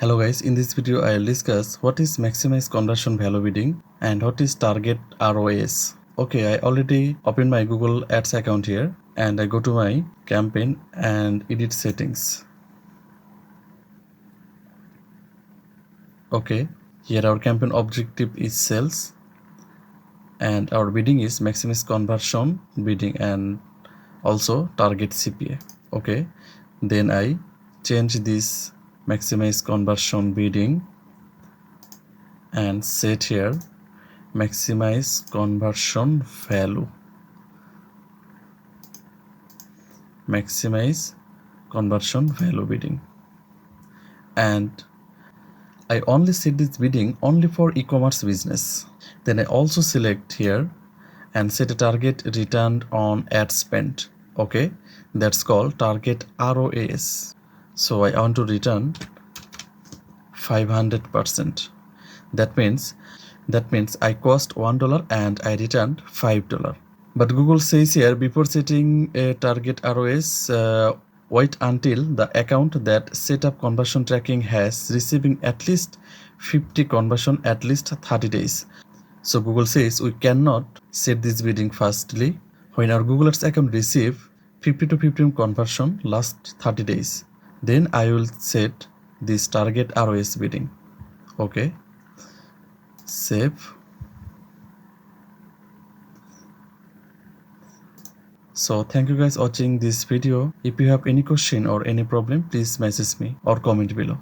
Hello guys, in this video I'll discuss what is maximize conversion value bidding and what is target ROAS. Okay, I already opened my Google Ads account here and I go to my campaign and edit settings. Okay, here our campaign objective is sales and our bidding is maximize conversion bidding and also target CPA. Okay, then I change this maximize conversion bidding and set here maximize conversion value. Maximize conversion value bidding, and I only set this bidding only for e-commerce business. Then I also select here and set a target return on ad spend. Okay, that's called target ROAS. So I want to return 500%. That means I cost $1 and I returned $5. But Google says here, before setting a target ROS, wait until the account that set up conversion tracking has receiving at least 50 conversion at least 30 days. So Google says we cannot set this bidding firstly when our Google Ads account receive 50 to 15 conversion last 30 days. Then I will set this target ROS bidding. Okay, save. So thank you guys watching this video. If you have any question or any problem, please message me or comment below.